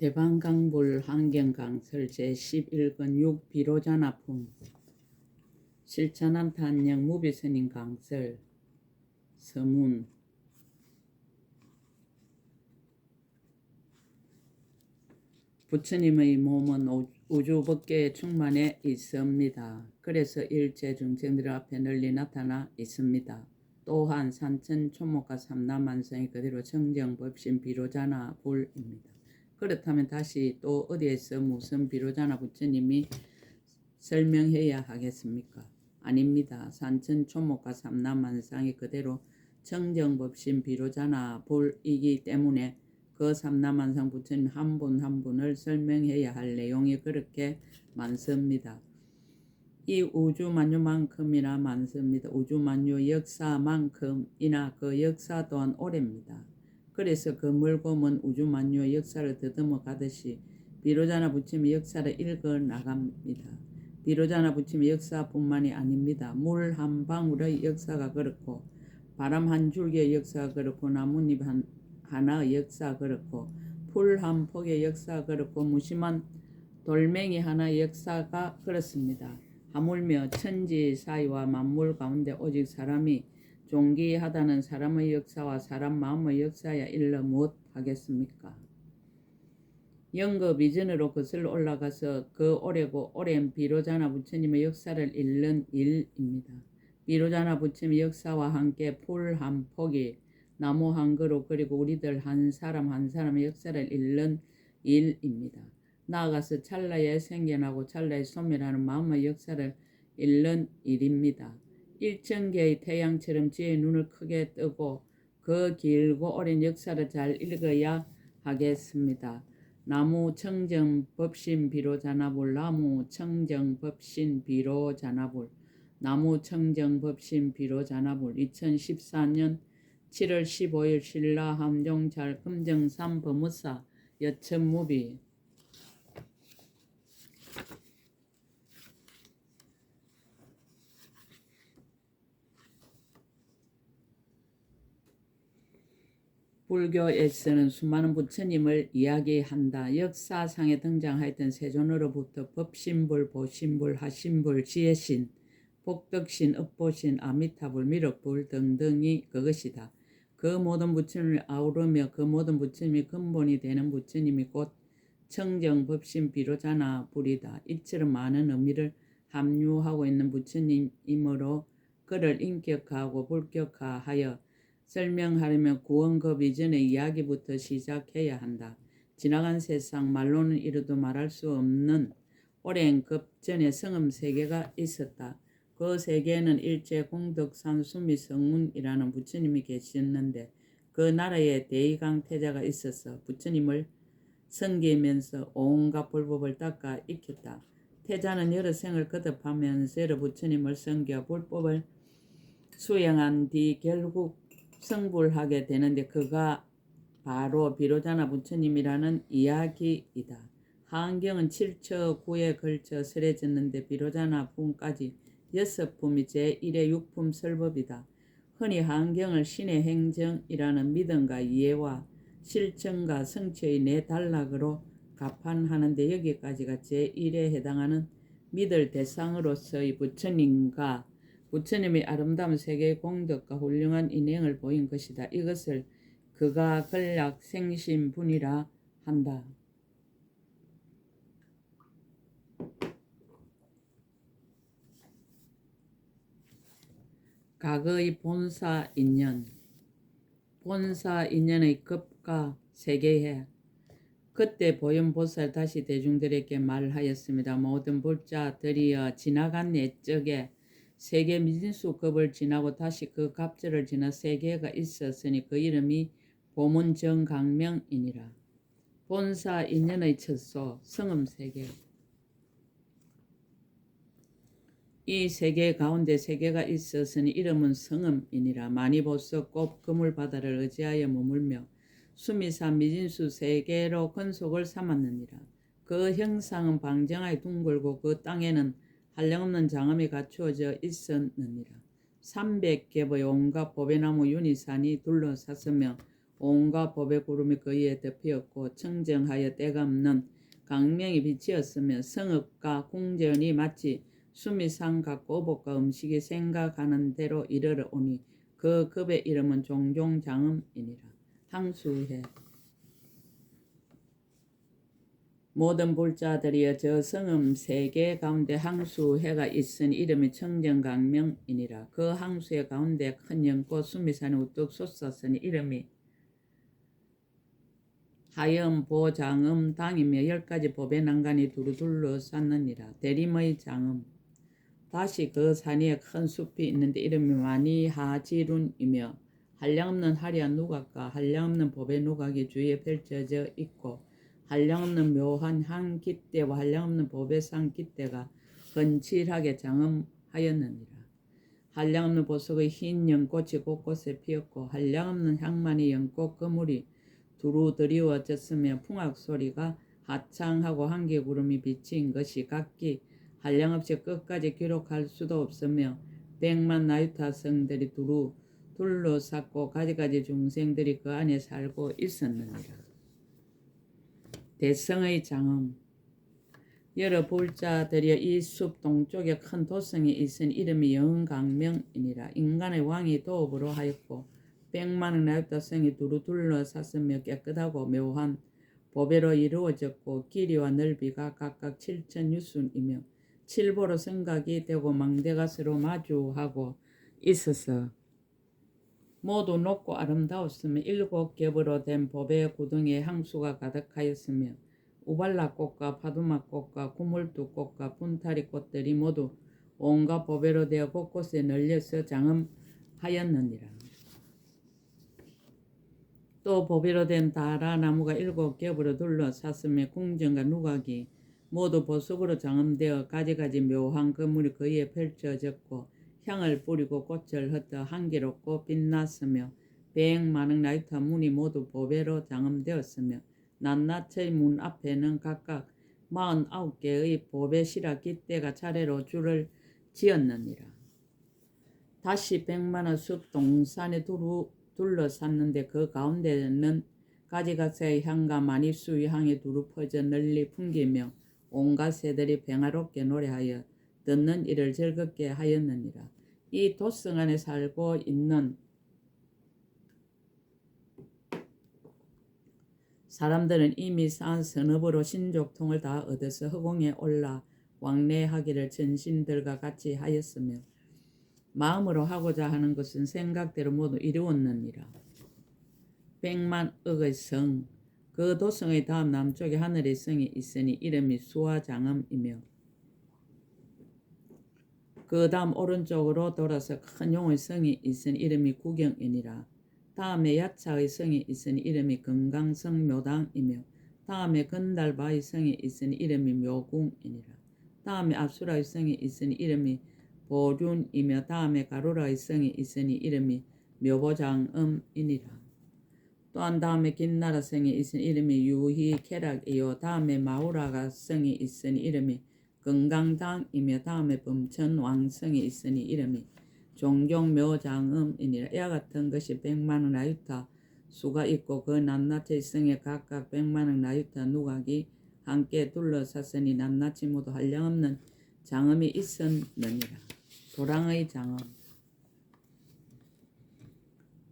대방강불 환경강설 제11권 6 비로자납품 실천한 탄영 무비스님 강설 서문 부처님의 몸은 우주 법계에 충만해 있습니다. 그래서 일체 중생들 앞에 널리 나타나 있습니다. 또한 산천 초목과 삼라만상이 그대로 청정법신 비로자나 불입니다. 그렇다면 다시 또 어디에서 무슨 비로자나 부처님이 설명해야 하겠습니까? 아닙니다. 산천 초목과 삼라만상이 그대로 청정법신 비로자나 불이기 때문에 그 삼라만상 부처님 한 분 한 분을 설명해야 할 내용이 그렇게 많습니다. 이 우주만유만큼이나 많습니다. 우주만유 역사만큼이나 그 역사 또한 오래입니다. 그래서 그 멀고 먼 우주만유의 역사를 더듬어 가듯이 비로자나 부처님의 역사를 읽어 나갑니다. 비로자나 부처님의 역사뿐만이 아닙니다. 물 한 방울의 역사가 그렇고 바람 한 줄기의 역사가 그렇고 나뭇잎 하나의 역사가 그렇고 풀 한 폭의 역사가 그렇고 무심한 돌멩이 하나의 역사가 그렇습니다. 하물며 천지 사이와 만물 가운데 오직 사람이 존귀하다는 사람의 역사와 사람 마음의 역사야 일러 무엇 하겠습니까? 영급 이전으로 거슬러 올라가서 그 오래고 오랜 비로자나 부처님의 역사를 읽는 일입니다. 비로자나 부처님의 역사와 함께 풀 한 폭이 나무 한 그루 그리고 우리들 한 사람 한 사람의 역사를 읽는 일입니다. 나아가서 찰나에 생겨나고 찰나에 소멸하는 마음의 역사를 읽는 일입니다. 일천개의 태양처럼 지혜의 눈을 크게 뜨고 그 길고 오랜 역사를 잘 읽어야 하겠습니다. 나무 청정 법신 비로자나불 나무 청정 법신 비로자나불 나무 청정 법신 비로자나불 2014년 7월 15일 신라 함종잘 금정삼 법무사 여천무비 불교에서는 수많은 부처님을 이야기한다. 역사상에 등장하였던 세존으로부터 법신불, 보신불, 하신불, 지혜신, 복덕신, 업보신, 아미타불, 미륵불 등등이 그것이다. 그 모든 부처님을 아우르며 그 모든 부처님이 근본이 되는 부처님이 곧 청정법신 비로자나 불이다. 이처럼 많은 의미를 함유하고 있는 부처님이므로 그를 인격화하고 불격화하여 설명하려면 구원급 이전의 이야기부터 시작해야 한다. 지나간 세상 말로는 이루도 말할 수 없는 오랜 급 전에 성음 세계가 있었다. 그 세계에는 일제 공덕산 수미 성문이라는 부처님이 계셨는데 그 나라에 대의강 태자가 있어서 부처님을 섬기면서 온갖 불법을 닦아 익혔다. 태자는 여러 생을 거듭하면서 여러 부처님을 섬겨 불법을 수행한 뒤 결국 성불하게 되는데 그가 바로 비로자나 부처님이라는 이야기이다. 하안경은 7처 9에 걸쳐 설해졌는데 비로자나 품까지 6품이 제1의 6품 설법이다. 흔히 하안경을 신의 행정이라는 믿음과 이해와 실천과 성취의 네 단락으로 가판하는데 여기까지가 제1에 해당하는 믿을 대상으로서의 부처님과 부처님의 아름다운 세계의 공덕과 훌륭한 인행을 보인 것이다. 이것을 그가 근략 생신분이라 한다. 과거의 본사 인연 본사 인연의 급과 세계해 그때 보현보살 다시 대중들에게 말하였습니다. 모든 불자들이여 지나간 옛적에 세계 미진수급을 지나고 다시 그 갑절을 지나 세계가 있었으니 그 이름이 보문정강명이니라. 본사 인연의 첫소 성음세계 이 세계 가운데 세계가 있었으니 이름은 성음이니라. 만이보석 곱 그물바다를 의지하여 머물며 수미사 미진수 세계로 근속을 삼았느니라. 그 형상은 방정하여 둥글고 그 땅에는 한량없는 장엄이 갖추어져 있었느니라. 300겹의 온갖 보배나무 윤희산이 둘러쌌으며 온갖 법의 구름이 그 위에 덮이었고 청정하여 때가 없는 광명이 비치었으며 성읍과 궁전이 마치 수미상 같고 어복과 음식이 생각하는 대로 이르러 오니 그 급의 이름은 종종장엄이니라. 항수해. 모든 불자들이여 저 성읍 세 개 가운데 항수해가 있으니 이름이 청정광명이니라. 그 항수해 가운데 큰 연꽃 수미산이 우뚝 솟았으니 이름이 하염 보장음 당이며 10가지 법의 난간이 두루 둘러쌌느니라. 대림의 장음. 다시 그 산 위에 큰 숲이 있는데 이름이 마니하지룬이며 한량없는 화려한 누각과 한량없는 법의 누각이 주위에 펼쳐져 있고 한량없는 묘한 한 깃대와 한량없는 법의 산 깃대가 건칠하게 장엄하였느니라. 한량없는 보석의 흰 연꽃이 곳곳에 피었고 한량없는 향만이 연꽃 그물이 두루 드리워졌으며 풍악 소리가 하창하고 한개구름이 비친 것이 각기 한량없이 끝까지 기록할 수도 없으며 100만 나유타 성들이 두루 둘러쌌고 가지가지 중생들이 그 안에 살고 있었느니라. 대성의 장엄. 여러 불자들이여 이 숲 동쪽에 큰 도성이 있으니 이름이 영광명이니라. 인간의 왕이 도읍으로 하였고 100만의 나유타 성이 두루 둘러쌌으며 깨끗하고 묘한 보배로 이루어졌고 길이와 넓이가 각각 7,000유순이며 칠보로 성각이 되고 망대가 서로 마주하고 있어서 모두 높고 아름다웠으며 7겹으로 된 보배 구덩이에 항수가 가득하였으며 우발라꽃과 파두막꽃과 구물두꽃과 분타리꽃들이 모두 온갖 보배로 되어 곳곳에 널려서 장엄하였느니라. 또 보배로 된 다라나무가 7겹으로 둘러쌌으며 궁전과 누각이 모두 보석으로 장엄되어 가지가지 묘한 건물이 그 위에 펼쳐졌고 향을 뿌리고 꽃을 흩어 향기롭고 빛났으며 100만의 나유타 문이 모두 보배로 장엄되었으며 낱낱의 문 앞에는 각각 49개의 보배 시라 깃대가 차례로 줄을 지었느니라. 다시 100만의 숲 동산에 둘러쌌는데 그 가운데는 가지각색의 향과 마니수의 향이 두루 퍼져 널리 풍기며 온갖 새들이 평화롭게 노래하여 듣는 이를 즐겁게 하였느니라. 이 도성 안에 살고 있는 사람들은 이미 쌓은 선업으로 신족통을 다 얻어서 허공에 올라 왕래하기를 전신들과 같이 하였으며 마음으로 하고자 하는 것은 생각대로 모두 이루었느니라. 100만억의 성. 그 도성의 다음 남쪽에 하늘의 성이 있으니 이름이 수화장엄이며 그 다음 오른쪽으로 돌아서 큰 용의 성이 있으니 이름이 구경이니라. 다음에 야차의 성이 있으니 이름이 건강성 묘당이며 다음에 건달바의 성이 있으니 이름이 묘궁이니라. 다음에 압수라의 성이 있으니 이름이 보륜이며 다음에 가루라의 성이 있으니 이름이 묘보장엄이니라. 또한 다음에 긴나라 성이 있으니 이름이 유희케락이요 다음에 마우라가 성이 있으니 이름이 건강당이며 다음에 범천왕성이 있으니 이름이 종경묘장음이니라. 이와 같은 것이 100만의 나유타 수가 있고 그 낱낱의 성에 각각 100만의 나유타 누각이 함께 둘러쌌으니 낱낱이 모두 한량없는 장엄이 있었느니라. 도랑의 장엄.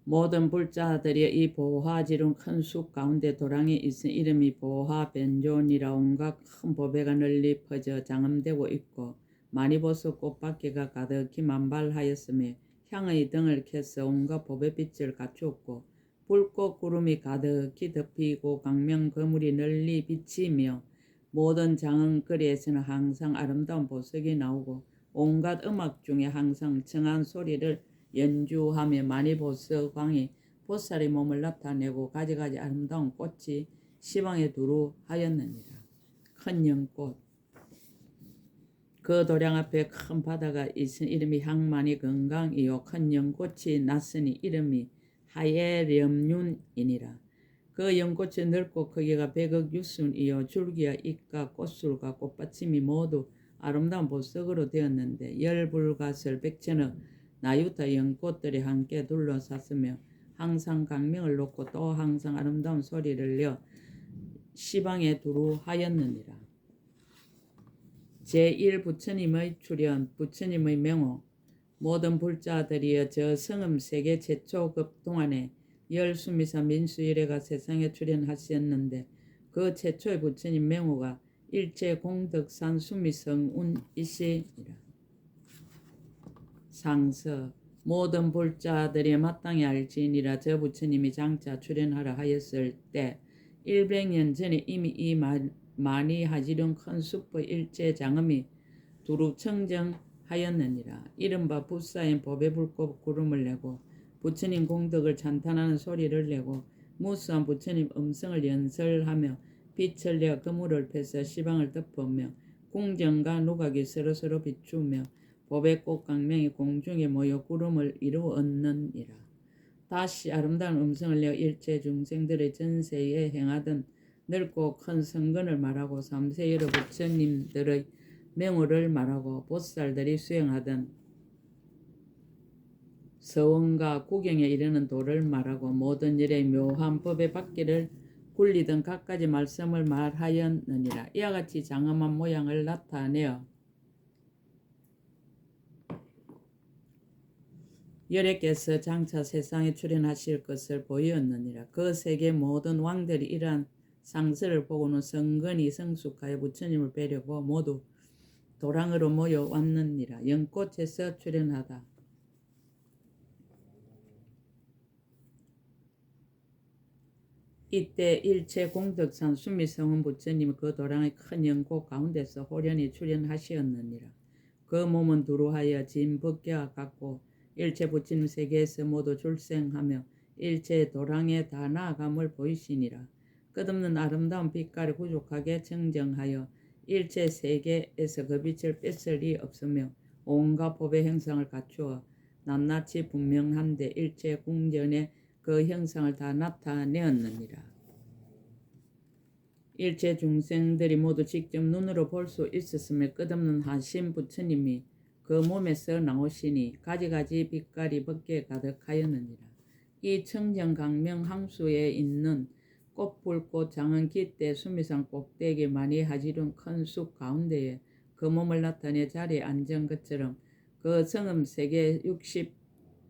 모든 불자들이 이 보화지룬 큰 숲 가운데 도랑이 있으니 이름이 보화변존이라. 온갖 큰 보배가 널리 퍼져 장엄되고 있고 마니보석 꽃밭기가 가득히 만발하였으며 향의 등을 켜서 온갖 보배빛을 갖추었고 불꽃 구름이 가득히 덮이고 광명 거물이 널리 비치며 모든 장엄거리에서는 항상 아름다운 보석이 나오고 온갖 음악 중에 항상 청한 소리를 연주하며 마니보석왕이 보살의 몸을 나타내고 가지가지 아름다운 꽃이 시방에 두루 하였느니라. 큰 연꽃. 그 도량 앞에 큰 바다가 있으니 이름이 향만이 건강이요 큰 연꽃이 났으니 이름이 하예렴윤이니라. 그 연꽃이 넓고 크기가 100억 유순이요 줄기와 잎과 꽃술과 꽃받침이 모두 아름다운 보석으로 되었는데 열불가설 100천억 나유타 연꽃들이 함께 둘러쌌으며 항상 강명을 놓고 또 항상 아름다운 소리를 내어 시방에 두루 하였느니라. 제1 부처님의 출현. 부처님의 명호. 모든 불자들이여 저 성음 세계 최초 급 동안에 열수미사 민수일해가 세상에 출현하셨는데 그 최초의 부처님 명호가 일체 공덕산 수미성운이시니라. 상서. 모든 불자들이 마땅히 알지니라. 저 부처님이 장차 출현하라 하였을 때 100년 전에 이미 이 많이 하지른 큰 숲의 일체 장엄이 두루 청정하였느니라. 이른바 부사인 법의 불꽃 구름을 내고 부처님 공덕을 찬탄하는 소리를 내고 무수한 부처님 음성을 연설하며 빛을 내어 그물을 펴서 시방을 덮으며 궁정과 누각이 서로서로 비추며 법의 꽃강명이 공중에 모여 구름을 이루었느니라. 다시 아름다운 음성을 내어 일체 중생들의 전세에 행하던 넓고 큰 성근을 말하고 삼세 여러 부처님들의 명호를 말하고 보살들이 수행하던 서원과 구경에 이르는 도를 말하고 모든 일의 묘한 법의 바퀴를 굴리던 갖가지 말씀을 말하였느니라. 이와 같이 장엄한 모양을 나타내어 여래께서 장차 세상에 출현하실 것을 보였느니라. 그 세계 모든 왕들이 이러한 상설을 보고는 성근이 성숙하여 부처님을 뵈려고 모두 도랑으로 모여왔느니라. 연꽃에서 출현하다. 이때 일체 공덕산 수미성은 부처님이 그 도랑의 큰 연꽃 가운데서 호련히 출현하시었느니라. 그 몸은 두루하여 진 법계와 같고 일체 부처님 세계에서 모두 출생하며 일체 도랑에 다 나아감을 보이시니라. 끝없는 아름다운 빛깔이 부족하게 청정하여 일체 세계에서 그 빛을 뺏을 리 없으며 온갖 법의 형상을 갖추어 낱낱이 분명한데 일체 궁전에 그 형상을 다 나타내었느니라. 일체 중생들이 모두 직접 눈으로 볼 수 있었으며 끝없는 하심 부처님이 그 몸에서 나오시니 가지가지 빛깔이 법계에 가득하였느니라. 이 청정강명 항수에 있는 꽃불꽃 장은 깃대 수미산 꼭대기 많이 하지른 큰 숲 가운데에 그 몸을 나타내 자리에 앉은 것처럼 그 성음 세계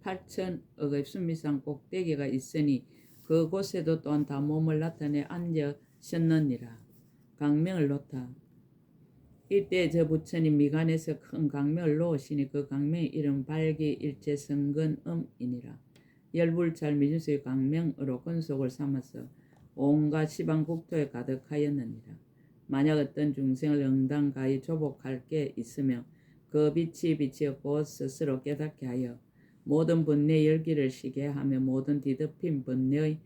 68천억의 수미산 꼭대기가 있으니 그곳에도 또한 다 몸을 나타내 앉으셨느니라. 강명을 놓다. 이때 저 부처님 미간에서 큰 강명을 놓으시니 그 강명의 이름 발기 일체 성근음이니라. 열불찰 미진수의 강명으로 근속을 삼아서 온갖 시방 국토에 가득하였느니라. 만약 어떤 중생을 응당가히 조복할 게 있으며 그 빛이 빛이었고 스스로 깨닫게 하여 모든 번뇌 열기를 쉬게 하며 모든 뒤덮인 번뇌의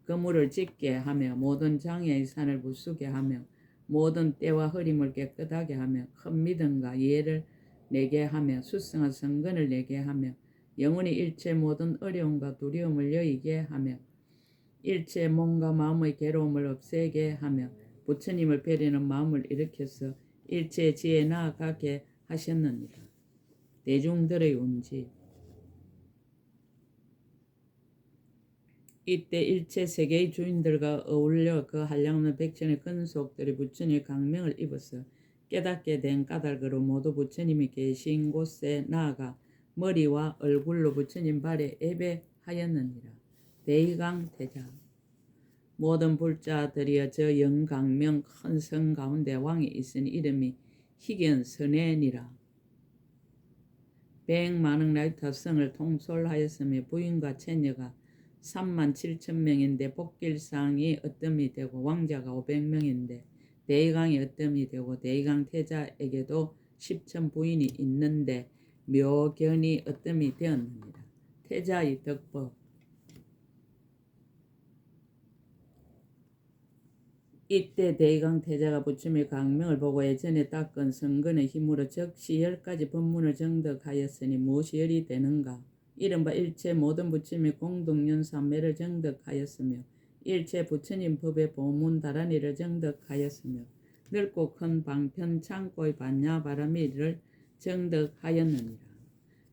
그물을 찢게 하며 모든 장애의 산을 부수게 하며 모든 때와 흐림을 깨끗하게 하며 큰 믿음과 이해를 내게 하며 수승한 성근을 내게 하며 영원히 일체 모든 어려움과 두려움을 여의게 하며 일체 몸과 마음의 괴로움을 없애게 하며 부처님을 뵈려는 마음을 일으켜서 일체 지혜에 나아가게 하셨느니라. 대중들의 운지. 이때 일체 세계의 주인들과 어울려 그 한량없는 백천의 근속들이 부처님의 강명을 입어서 깨닫게 된 까닭으로 모두 부처님이 계신 곳에 나아가 머리와 얼굴로 부처님 발에 예배하였느니라. 대의강태자. 모든 불자들이여 저 영강명 큰 성 가운데 왕이 있으니 이름이 희견선해니라. 100만억 나이타성을 통솔하였으며 부인과 처녀가 37,000명인데 복길상이 어뜸이 되고 왕자가 500명인데 대의강이 어뜸이 되고 대의강 태자에게도 10,000 부인이 있는데 묘견이 어뜸이 되었느니라. 태자의 덕법. 이때 대의강 태자가 부처님의 강명을 보고 예전에 닦은 성근의 힘으로 적시 10가지 법문을 정득하였으니 무엇이 열이 되는가. 이른바 일체 모든 부처님의 공동연삼매를 정득하였으며 일체 부처님 법의 보문 다란이를 정득하였으며 넓고 큰 방편 창고의 반야바라미를 정득하였느니라.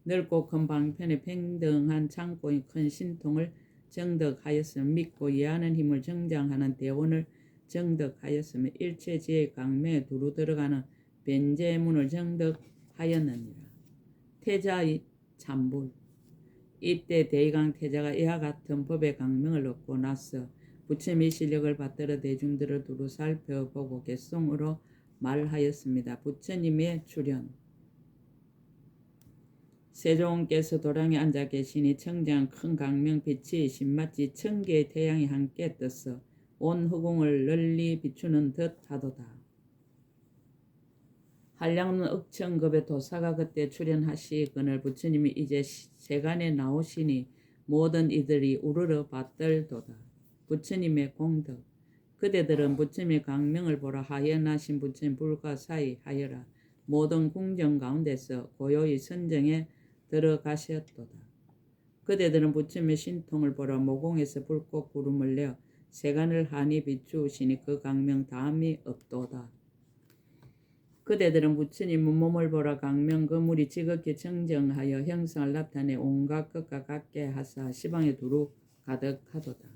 넓고 큰 방편의 평등한 창고의 큰 신통을 정덕하였으며 믿고 이해하는 힘을 정장하는 대원을 정덕하였으며 일체지의 강명에 두루 들어가는 변제문을 정덕하였느니라. 태자의 참불. 이때 대의강 태자가 이와 같은 법의 강명을 얻고 나서 부처님의 실력을 받들어 대중들을 두루 살펴보고 개송으로 말하였습니다. 부처님의 출현. 세종께서 도량에 앉아 계시니 청정한 큰 강명빛이 신마치 1000개의 태양이 함께 떠서 온 허공을 널리 비추는 듯 하도다. 한량없는 억천급의 도사가 그때 출현하시거늘 부처님이 이제 세간에 나오시니 모든 이들이 우러러 받들도다. 부처님의 공덕. 그대들은 부처님의 강명을 보라 하연하신 부처님 불가사의 하여라. 모든 궁정 가운데서 고요히 선정에 들어가셨도다. 그대들은 부처님의 신통을 보라 모공에서 불꽃 구름을 내어 세간을 환히 비추시니 그 강명 다음이 없도다. 그대들은 부처님 몸을 보라 강명 그물이 지극히 청정하여 형상을 나타내 온갖 것과 같게 하사 시방에 두루 가득하도다.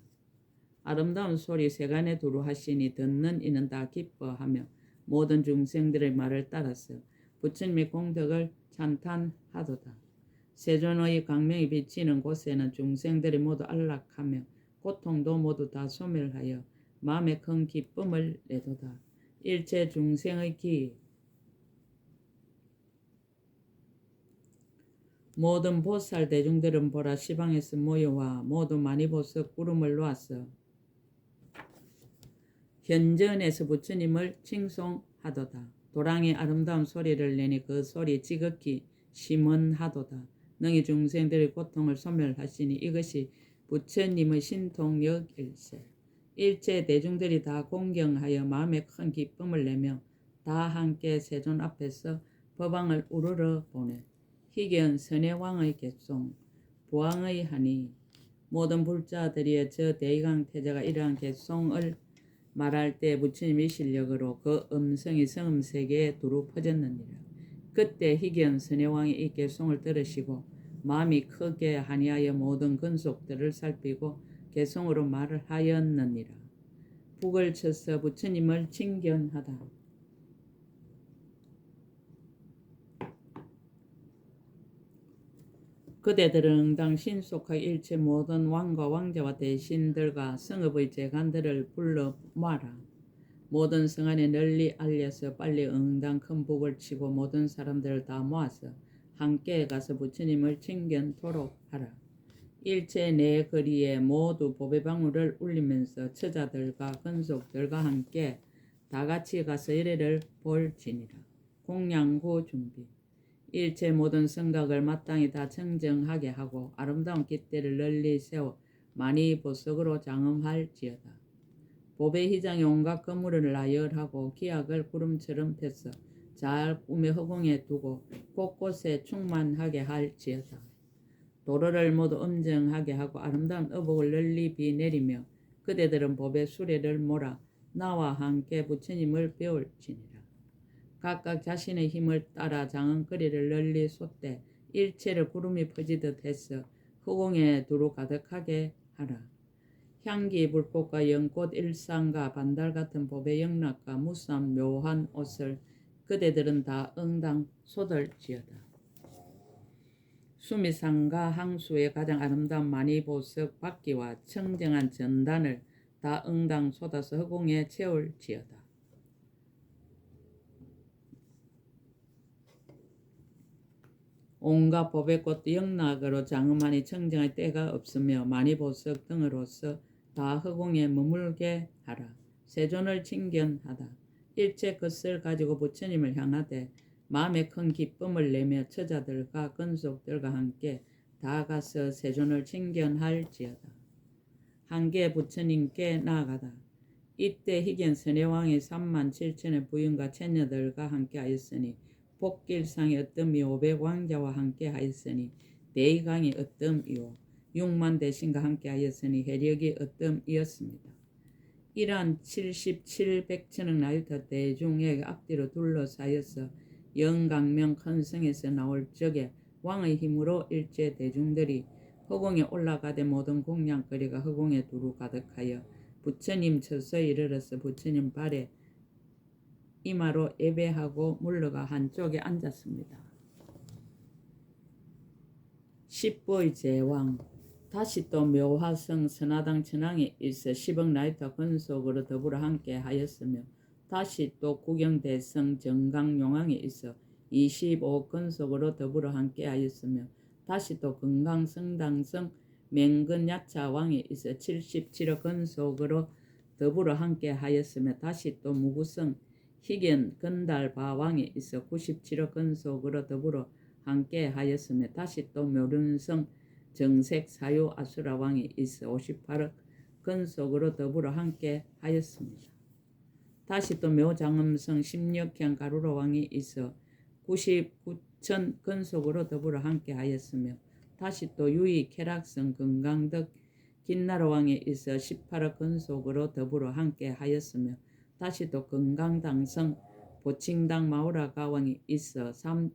아름다운 소리 세간에 두루 하시니 듣는 이는 다 기뻐하며 모든 중생들의 말을 따라서 부처님의 공덕을 찬탄하도다. 세존의 강명이 비치는 곳에는 중생들이 모두 안락하며 고통도 모두 다 소멸하여 마음에 큰 기쁨을 내도다. 일체 중생의 기. 모든 보살 대중들은 보라 시방에서 모여와 모두 많이 보석 구름을 놓았어 현전에서 부처님을 칭송하도다. 도랑이 아름다운 소리를 내니 그 소리 지극히 심언하도다. 능히 중생들의 고통을 소멸하시니 이것이 부처님의 신통력일세. 일체 대중들이 다 공경하여 마음에 큰 기쁨을 내며 다 함께 세존 앞에서 법왕을 우러러 보내. 희견 선해왕의 개송. 부왕의 하니 모든 불자들이여 저 대의강 태자가 이러한 개송을 말할 때 부처님의 실력으로 그 음성이 성음세계에 두루 퍼졌느니라. 그때 희견 선해왕이 이 개송을 들으시고 마음이 크게 한이하여 모든 근속들을 살피고 개송으로 말을 하였느니라. 북을 쳐서 부처님을 칭견하다. 그대들은 응당 신속하게 일체 모든 왕과 왕자와 대신들과 성읍의 재간들을 불러 모아라. 모든 성 안에 널리 알려서 빨리 응당 큰 북을 치고 모든 사람들을 다 모아서 함께 가서 부처님을 칭견토록 하라. 일체 내 거리에 모두 보배 방울을 울리면서 처자들과 근속들과 함께 다같이 가서 이래를 볼지니라. 공양구 준비. 일체 모든 성각을 마땅히 다 청정하게 하고 아름다운 깃대를 널리 세워 많이 보석으로 장엄할지어다. 보배 휘장에 온갖 거물을 나열하고 기약을 구름처럼 펴서 잘 꾸며 허공에 두고 곳곳에 충만하게 할지어다. 도로를 모두 엄정하게 하고 아름다운 어복을 널리 비내리며 그대들은 보배 수레를 몰아 나와 함께 부처님을 배울지니라. 각각 자신의 힘을 따라 장엄거리를 널리 쏟되 일체를 구름이 퍼지듯 해서 허공에 두루 가득하게 하라. 향기 불꽃과 연꽃 일상과 반달 같은 보배 영락과 무삼 묘한 옷을 그대들은 다 응당 쏟을지어다. 수미상과 항수의 가장 아름다운 많이 보석 바퀴와 청정한 전단을 다 응당 쏟아서 허공에 채울지어다. 온갖 보배꽃도 영락으로 장엄하니 청정할 때가 없으며 많이 보석 등으로서 다 허공에 머물게 하라. 세존을 칭견하다. 일체 것을 가지고 부처님을 향하되 마음에 큰 기쁨을 내며 처자들과 근속들과 함께 다 가서 세존을 칭견할지어다. 한계 부처님께 나아가다. 이때 희견 선해왕이 37,000의 부인과 처녀들과 함께 하였으니 복길상의 어뜸이 500왕자와 함께 하였으니 대의강이 어뜸이요 6만 대신과 함께 하였으니 해력이 어뜸이었습니다. 이러한 77백천억 나유타 대중의 앞뒤로 둘러싸여서 영강명 큰 성에서 나올 적에 왕의 힘으로 일체 대중들이 허공에 올라가되 모든 공양거리가 허공에 두루 가득하여 부처님 처소에 이르러서 부처님 발에 이마로 예배하고 물러가 한쪽에 앉았습니다. 10부의 제왕. 다시 또 묘화성 선화당 천왕에 있어 10억 라이터 근속으로 더불어 함께 하였으며 다시 또 구경대성 정강용왕에 있어 25억 근속으로 더불어 함께 하였으며 다시 또 건강성당성 맹근야차왕에 있어 77억 근속으로 더불어 함께 하였으며 다시 또 무구성 희견 건달바왕에 있어 97억 근속으로 더불어 함께 하였으며 다시 또 묘륜성 정색 사유 아수라왕이 있어 58억 근속으로 더불어 함께 하였습니다. 다시 또 묘장음성 16형 가루라왕이 있어 99천 근속으로 더불어 함께 하였으며 다시 또 유이 쾌락성 건강덕 긴나라왕이 있어 18억 근속으로 더불어 함께 하였으며 다시 또 건강당성 보칭당 마우라가왕이 있어 3억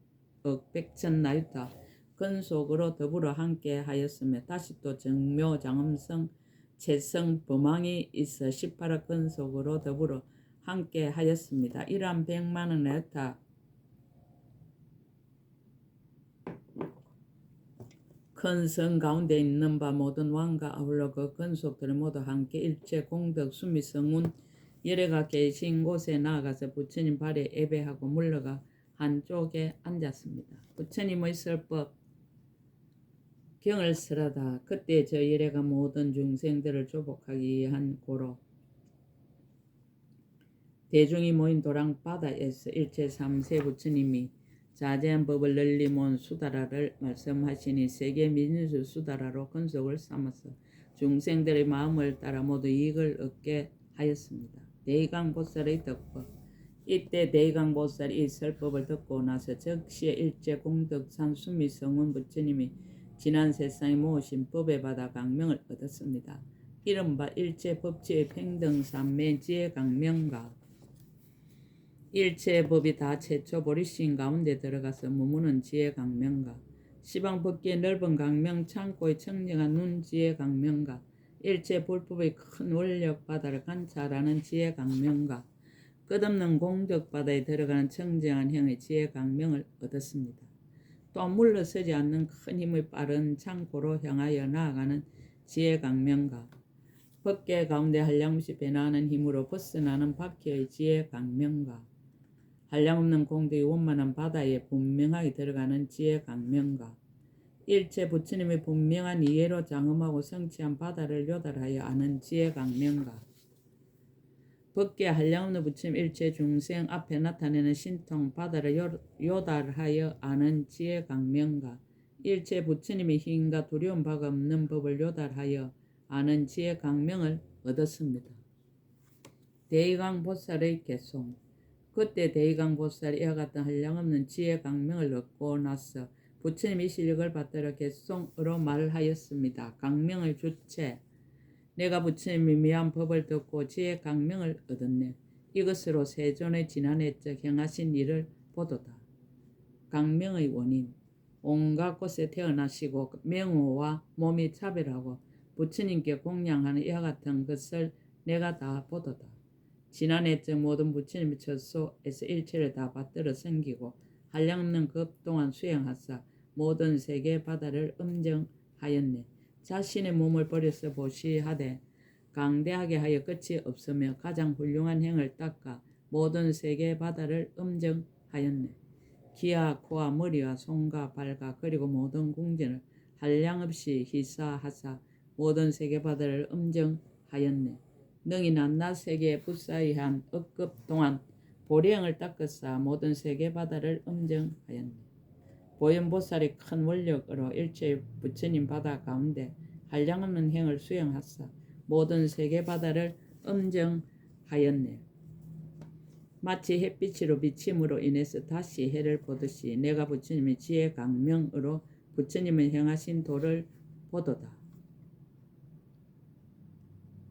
100천 나유타 근속으로 더불어 함께 하였으며 다시 또 정묘장음성 채성 범왕이 있어 18억 근속으로 더불어 함께 하였습니다. 이러한 100만억 나유타 큰 성 가운데 있는 바 모든 왕과 아울러 그 근속들을 모두 함께 일체 공덕 수미 성운 열애가 계신 곳에 나아가서 부처님 발에 예배하고 물러가 한쪽에 앉았습니다. 부처님의 설법 경을 설하다. 그때 저 열애가 모든 중생들을 조복하기 위한 고로 대중이 모인 도랑바다에서 일체 3세 부처님이 자제한 법을 널리 모은 수다라를 말씀하시니 세계 민수 수다라로 근속을 삼아서 중생들의 마음을 따라 모두 이익을 얻게 하였습니다. 대의강보살의 덕법. 이때 대의강보살이 이 설법을 듣고 나서 즉시에 일제 공덕산 수미성운 부처님이 지난 세상에 모으신 법에 받아 강명을 얻었습니다. 이른바 일체 법치의 평등삼매 지혜 강명가. 일체 법이 다 최초 보리신 가운데 들어가서 머무는 지혜 강명가. 시방 법계의 넓은 강명 창고의 청정한 눈 지혜 강명가. 일체 불법의 큰 원력 바다를 관찰하는 지혜 강명가. 끝없는 공덕 바다에 들어가는 청정한 형의 지혜 강명을 얻었습니다. 또 물러서지 않는 큰 힘의 빠른 창고로 향하여 나아가는 지혜 강명가. 법계 가운데 한량없이 변화하는 힘으로 벗어나는 바퀴의 지혜 강명가. 한량없는 공덕이 원만한 바다에 분명하게 들어가는 지혜 강명가. 일체 부처님의 분명한 이해로 장엄하고 성취한 바다를 요달하여 아는 지혜 강명가. 법계 한량없는 부처님 일체 중생 앞에 나타내는 신통 바다를 요달하여 아는 지혜 강명가. 일체 부처님의 힘과 두려운 바가 없는 법을 요달하여 아는 지혜 강명을 얻었습니다. 대의강보살의 개송. 그때 대의강보살이 이와 같은 한량없는 지혜 강명을 얻고 나서 부처님의 실력을 받들어 개송으로 말하였습니다. 강명의 주체. 내가 부처님의 미한 법을 듣고 지혜 강명을 얻었네. 이것으로 세존의 지난해적 행하신 일을 보도다. 강명의 원인. 온갖 곳에 태어나시고 명호와 몸이 차별하고 부처님께 공양하는 이와 같은 것을 내가 다 보도다. 지난해적 모든 부처님의 처소에서 일체를 다 받들어 섬기고 한량없는 급 동안 수행하사 모든 세계 바다를 음정하였네. 자신의 몸을 버려서 보시하되 강대하게 하여 끝이 없으며 가장 훌륭한 행을 닦아 모든 세계 바다를 음정하였네. 기와 코와 머리와 손과 발과 그리고 모든 궁전을 한량없이 희사하사 모든 세계 바다를 음정하였네. 능히 낮낮 세계에 불사의한 억급 동안 보리행을 닦으사 모든 세계 바다를 음정하였네. 보현보살이 큰 원력으로 일체 부처님 바다 가운데 한량없는 행을 수행하사 모든 세계 바다를 음정하였네. 마치 햇빛으로 비침으로 인해서 다시 해를 보듯이 내가 부처님의 지혜 강명으로 부처님의 행하신 도를 보도다.